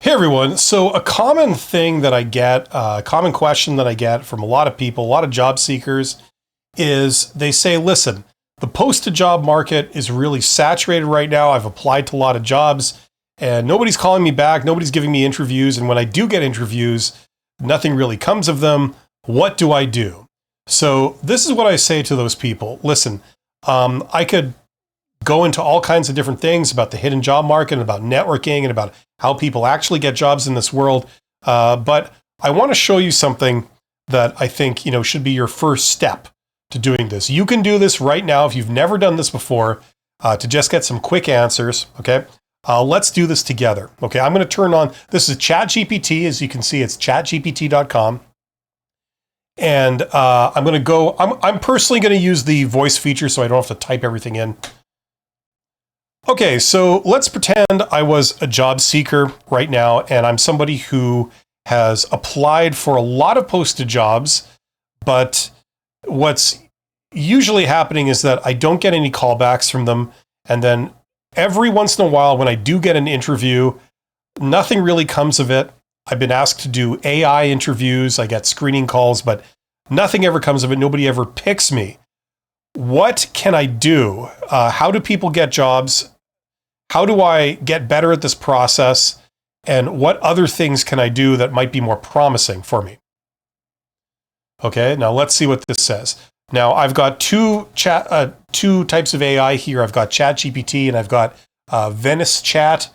Hey everyone. So a common thing that I get, a common question that I get from a lot of people, a lot of job seekers, is they say, listen, the post-to-job market is really saturated right now. I've applied to a lot of jobs and nobody's calling me back. Nobody's giving me interviews. And when I do get interviews, nothing really comes of them. What do I do? So this is what I say to those people. Listen, I could go into all kinds of different things about the hidden job market and about networking and about how people actually get jobs in this world. But I want to show you something that I think, should be your first step to doing this. You can do this right now if you've never done this before, to just get some quick answers. Okay. Let's do this together. Okay. I'm going to turn on, this is ChatGPT. As you can see, it's chatgpt.com. And I'm going to go, I'm personally going to use the voice feature so I don't have to type everything in. Okay, so let's pretend I was a job seeker right now, and I'm somebody who has applied for a lot of posted jobs, but what's usually happening is that I don't get any callbacks from them, and then every once in a while when I do get an interview, nothing really comes of it. I've been asked to do AI interviews, I get screening calls, but nothing ever comes of it. Nobody ever picks me. What can I do? How do people get jobs? How do I get better at this process? And what other things can I do that might be more promising for me? Okay, now let's see what this says. Now I've got two types of AI here. I've got ChatGPT and I've got Venice Chat.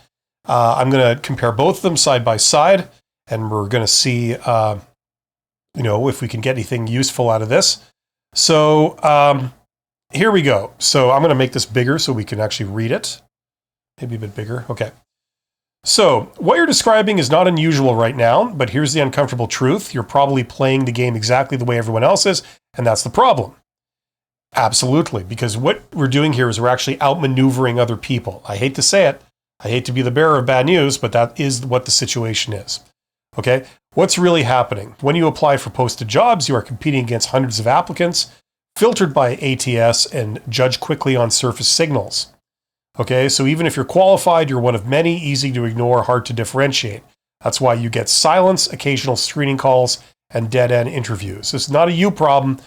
I'm going to compare both of them side by side, and we're going to see, if we can get anything useful out of this. So here we go. So I'm going to make this bigger so we can actually read it. Maybe a bit bigger. Okay. So what you're describing is not unusual right now, but here's the uncomfortable truth. You're probably playing the game exactly the way everyone else is, and that's the problem. Absolutely, because what we're doing here is we're actually outmaneuvering other people. I hate to say it. I hate to be the bearer of bad news, but that is what the situation is. Okay? What's really happening? When you apply for posted jobs, you are competing against hundreds of applicants, filtered by ATS and judged quickly on surface signals. Okay, so even if you're qualified, you're one of many, easy to ignore, hard to differentiate. That's why you get silence, occasional screening calls, and dead-end interviews. It's not a you problem,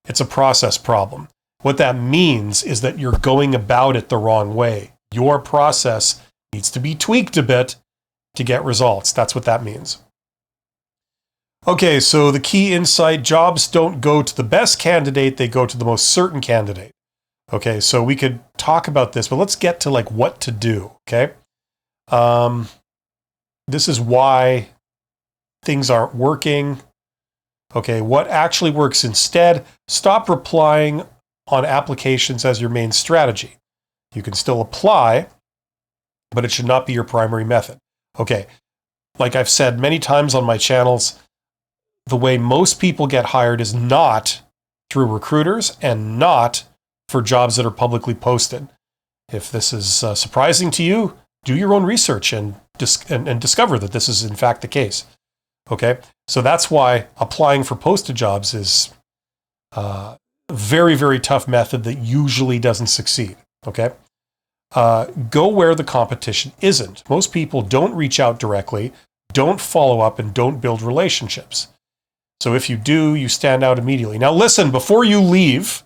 it's a process problem. What that means is that you're going about it the wrong way. Your process needs to be tweaked a bit to get results. That's what that means. Okay, so the key insight, jobs don't go to the best candidate, they go to the most certain candidate. Okay, so we could talk about this, but let's get to what to do, okay? This is why things aren't working. Okay, what actually works instead? Stop replying on applications as your main strategy. You can still apply, but it should not be your primary method. Okay, like I've said many times on my channels, the way most people get hired is not through recruiters and not for jobs that are publicly posted. If this is surprising to you, do your own research and discover that this is in fact the case. Okay, so that's why applying for posted jobs is a very, very tough method that usually doesn't succeed. Okay, go where the competition isn't. Most people don't reach out directly, don't follow up, and don't build relationships. So if you do, you stand out immediately. Now listen, before you leave,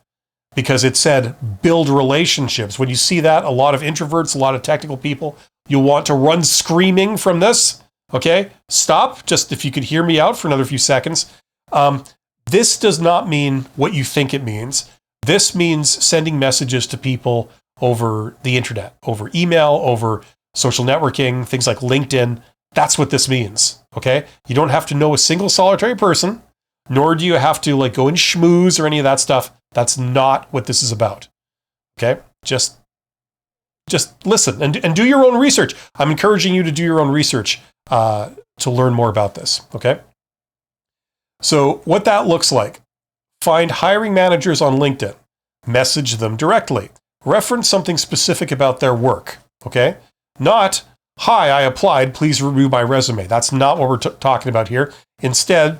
because it said build relationships. When you see that, a lot of introverts, a lot of technical people, you'll want to run screaming from this. Okay, stop. Just if you could hear me out for another few seconds. This does not mean what you think it means. This means sending messages to people over the internet, over email, over social networking, things like LinkedIn. That's what this means. Okay, you don't have to know a single solitary person, nor do you have to go and schmooze or any of that stuff. That's not what this is about. Okay? Just listen and do your own research. I'm encouraging you to do your own research to learn more about this. Okay? So what that looks like, find hiring managers on LinkedIn, message them directly, reference something specific about their work. Okay? Not, hi, I applied, please review my resume. That's not what we're talking about here. Instead,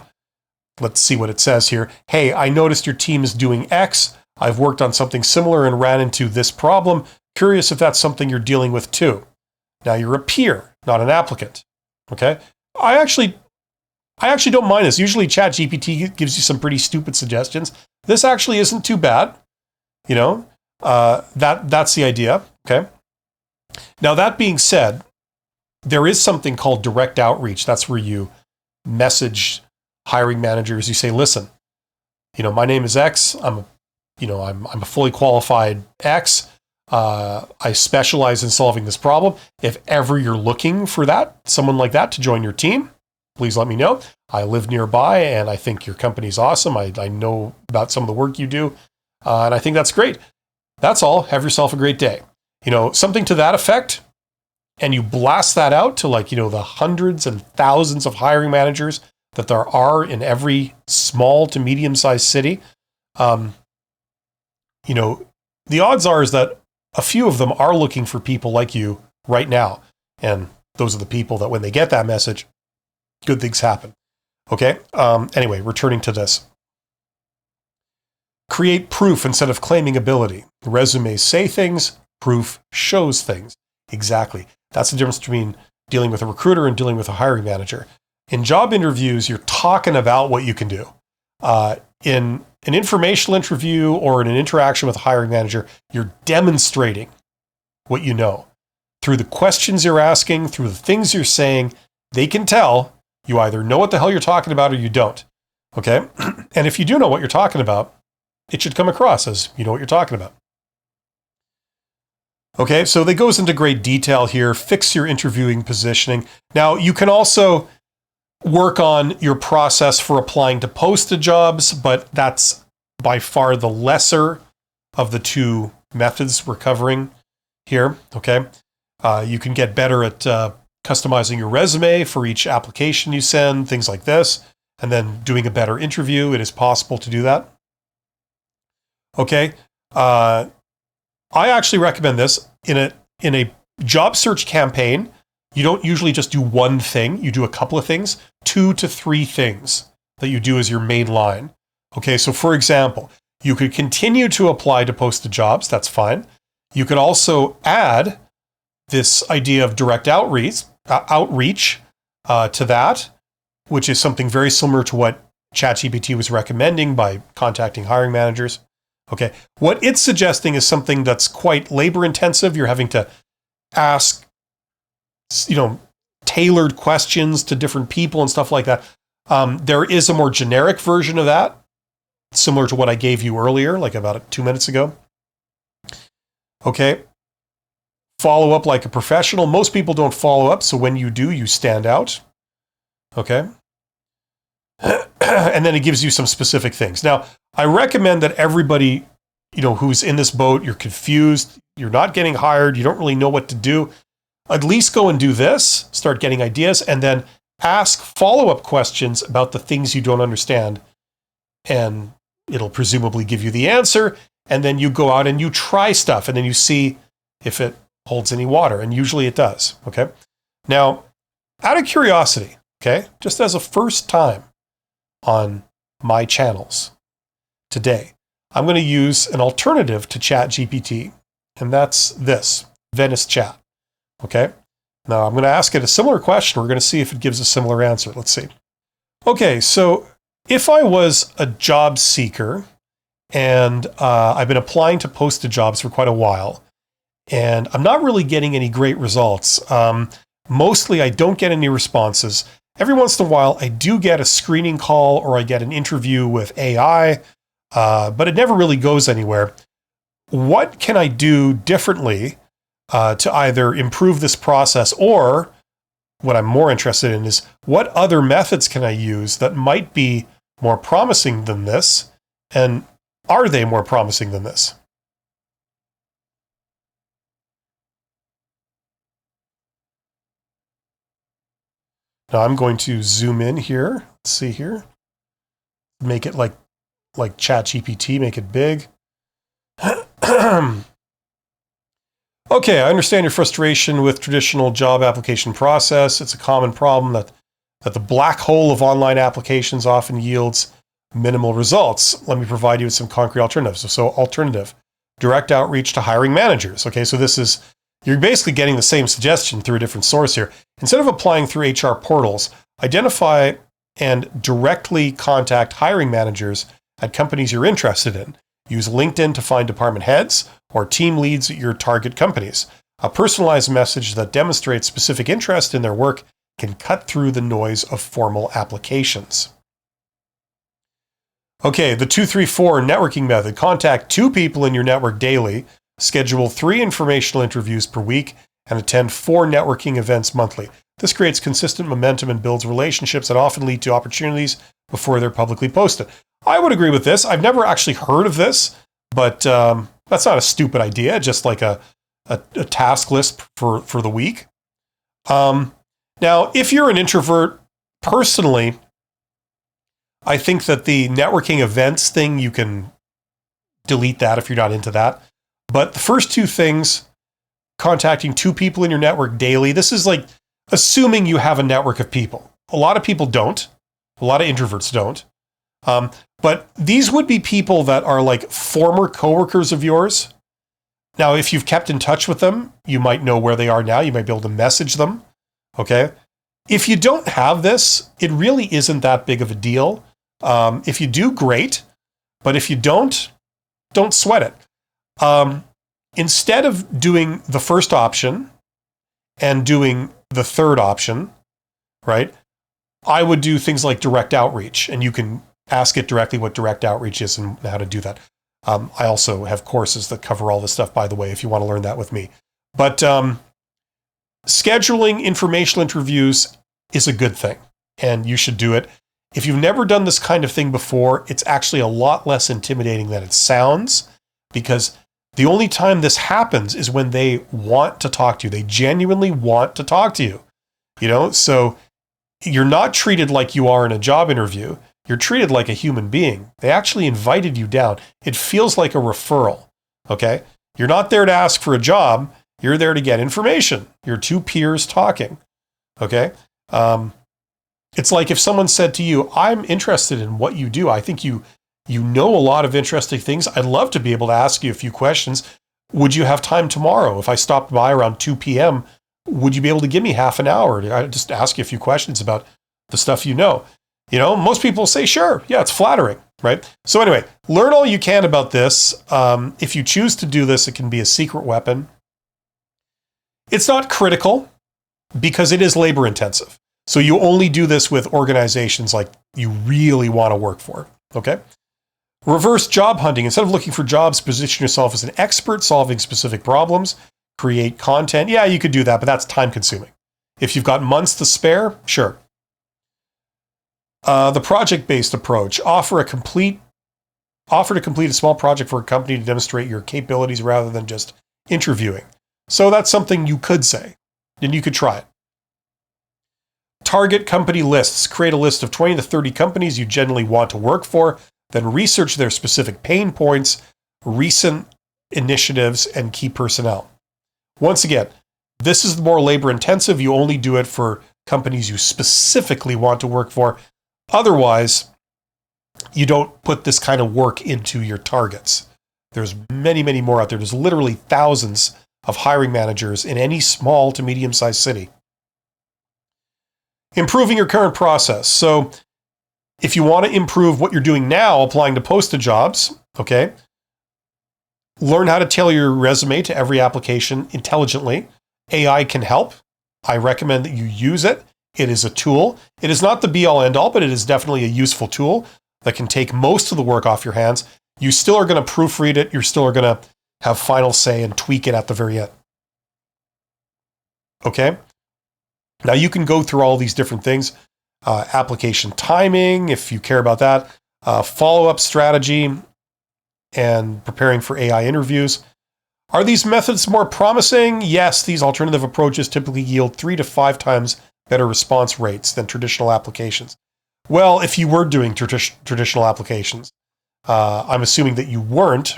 let's see what it says here. Hey, I noticed your team is doing X. I've worked on something similar and ran into this problem. Curious if that's something you're dealing with too. Now you're a peer, not an applicant. Okay. I actually don't mind this. Usually ChatGPT gives you some pretty stupid suggestions. This actually isn't too bad. You know, that's the idea. Okay. Now, that being said, there is something called direct outreach. That's where you message hiring managers. You say, listen, my name is X. I'm a fully qualified X. I specialize in solving this problem. If ever you're looking for someone like that to join your team, please let me know. I live nearby and I think your company's awesome. I know about some of the work you do. And I think that's great. That's all. Have yourself a great day. Something to that effect. And you blast that out to the hundreds and thousands of hiring managers that there are in every small to medium-sized city. The odds are is that a few of them are looking for people like you right now. And those are the people that when they get that message, good things happen. Okay. Anyway, returning to this. Create proof instead of claiming ability. Resumes say things, proof shows things. Exactly. That's the difference between dealing with a recruiter and dealing with a hiring manager. In job interviews, you're talking about what you can do. In an informational interview or in an interaction with a hiring manager, you're demonstrating what you know. Through the questions you're asking, through the things you're saying, they can tell you either know what the hell you're talking about or you don't. Okay? And if you do know what you're talking about, it should come across as you know what you're talking about. Okay, so that goes into great detail here. Fix your interviewing positioning. Now, you can also work on your process for applying to posted jobs, but that's by far the lesser of the two methods we're covering here. Okay, you can get better at customizing your resume for each application you send, things like this, and then doing a better interview. It is possible to do that. Okay, I actually recommend this in a job search campaign. You don't usually just do one thing. You do a couple of things, 2 to 3 things that you do as your main line. Okay, so for example, you could continue to apply to posted jobs. That's fine. You could also add this idea of direct outreach to that, which is something very similar to what ChatGPT was recommending by contacting hiring managers. Okay, what it's suggesting is something that's quite labor intensive. You're having to ask, tailored questions to different people and stuff like that. There is a more generic version of that, similar to what I gave you earlier, like about 2 minutes ago. Okay, follow up like a professional. Most people don't follow up, so when you do, you stand out. Okay, and then it gives you some specific things. Now, I recommend that everybody, who's in this boat, you're confused, you're not getting hired, you don't really know what to do, at least go and do this, start getting ideas, and then ask follow-up questions about the things you don't understand. And it'll presumably give you the answer, and then you go out and you try stuff, and then you see if it holds any water, and usually it does, okay? Now, out of curiosity, okay, just as a first time on my channels today, I'm going to use an alternative to ChatGPT, and that's this, Venice Chat. Okay, now I'm going to ask it a similar question. We're going to see if it gives a similar answer. Let's see. Okay, so if I was a job seeker and I've been applying to posted jobs for quite a while, and I'm not really getting any great results. Mostly I don't get any responses. Every once in a while I do get a screening call or I get an interview with AI, but it never really goes anywhere. What can I do differently to either improve this process, or what I'm more interested in is what other methods can I use that might be more promising than this, and are they more promising than this? Now I'm going to zoom in here. Let's see here. Make it like ChatGPT, make it big. Okay, I understand your frustration with traditional job application process. It's a common problem that the black hole of online applications often yields minimal results. Let me provide you with some concrete alternatives. So alternative, direct outreach to hiring managers. Okay, so you're basically getting the same suggestion through a different source here. Instead of applying through HR portals, identify and directly contact hiring managers at companies you're interested in. Use LinkedIn to find department heads or team leads at your target companies. A personalized message that demonstrates specific interest in their work can cut through the noise of formal applications. Okay, the 2-3-4 networking method. Contact 2 people in your network daily, schedule 3 informational interviews per week, and attend 4 networking events monthly. This creates consistent momentum and builds relationships that often lead to opportunities before they're publicly posted. I would agree with this. I've never actually heard of this, but that's not a stupid idea, just like a task list for the week. Now, if you're an introvert, personally, I think that the networking events thing, you can delete that if you're not into that. But the first 2 things, contacting 2 people in your network daily, this is like assuming you have a network of people. A lot of people don't. A lot of introverts don't. But these would be people that are like former coworkers of yours. Now, if you've kept in touch with them, you might know where they are now. You might be able to message them. Okay. If you don't have this, it really isn't that big of a deal. If you do, great. But if you don't sweat it. Instead of doing the first option and doing the third option, right, I would do things like direct outreach, and you can ask it directly what direct outreach is and how to do that. I also have courses that cover all this stuff, by the way, if you want to learn that with me. But scheduling informational interviews is a good thing, and you should do it. If you've never done this kind of thing before, it's actually a lot less intimidating than it sounds, because the only time this happens is when they want to talk to you. They genuinely want to talk to you. So you're not treated like you are in a job interview. You're treated like a human being. They actually invited you down. It feels like a referral, okay? You're not there to ask for a job. You're there to get information. You're 2 peers talking, okay? It's like if someone said to you, I'm interested in what you do. I think you know a lot of interesting things. I'd love to be able to ask you a few questions. Would you have time tomorrow? If I stopped by around 2 p.m., would you be able to give me half an hour to just ask you a few questions about the stuff you know? Most people say, sure, yeah, it's flattering, right? So anyway, learn all you can about this. If you choose to do this, it can be a secret weapon. It's not critical because it is labor intensive. So you only do this with organizations like you really want to work for, okay? Reverse job hunting. Instead of looking for jobs, position yourself as an expert solving specific problems, create content. Yeah, you could do that, but that's time consuming. If you've got months to spare, sure. The project-based approach. Offer to complete a small project for a company to demonstrate your capabilities rather than just interviewing. So that's something you could say, and you could try it. Target company lists. Create a list of 20 to 30 companies you generally want to work for, then research their specific pain points, recent initiatives, and key personnel. Once again, this is more labor intensive. You only do it for companies you specifically want to work for. Otherwise, you don't put this kind of work into your targets. There's many, many more out there. There's literally thousands of hiring managers in any small to medium-sized city. Improving your current process. So if you want to improve what you're doing now, applying to posted jobs, okay, learn how to tailor your resume to every application intelligently. AI can help. I recommend that you use it. It is a tool. It is not the be-all end-all, but it is definitely a useful tool that can take most of the work off your hands. You still are going to proofread it. You're still going to have final say and tweak it at the very end. Okay? Now you can go through all these different things. Application timing, if you care about that. Follow-up strategy and preparing for AI interviews. Are these methods more promising? Yes, these alternative approaches typically yield 3 to 5 times better response rates than traditional applications. Well, if you were doing traditional applications, I'm assuming that you weren't.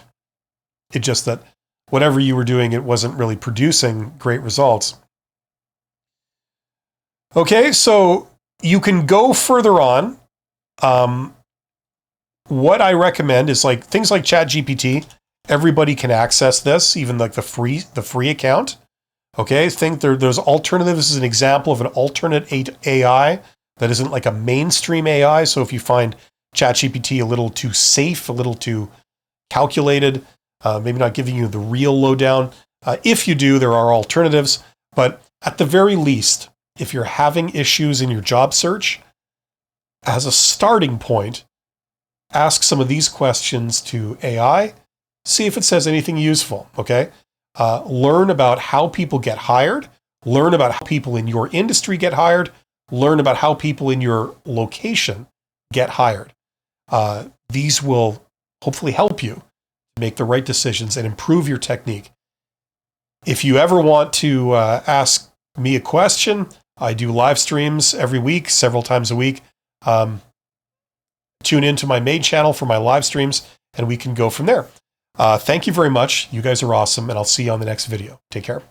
It's just that whatever you were doing, it wasn't really producing great results. Okay, so you can go further on. What I recommend is like things like ChatGPT. Everybody can access this, even like the free account. Okay, think there's alternatives. This is an example of an alternate AI that isn't like a mainstream AI. So if you find ChatGPT a little too safe, a little too calculated, maybe not giving you the real lowdown, if you do, there are alternatives. But at the very least, if you're having issues in your job search, as a starting point, ask some of these questions to AI, see if it says anything useful, okay? Learn about how people get hired, learn about how people in your industry get hired, learn about how people in your location get hired. These will hopefully help you make the right decisions and improve your technique. If you ever want to ask me a question, I do live streams every week, several times a week. Tune into my main channel for my live streams, and we can go from there. Thank you very much. You guys are awesome, and I'll see you on the next video. Take care.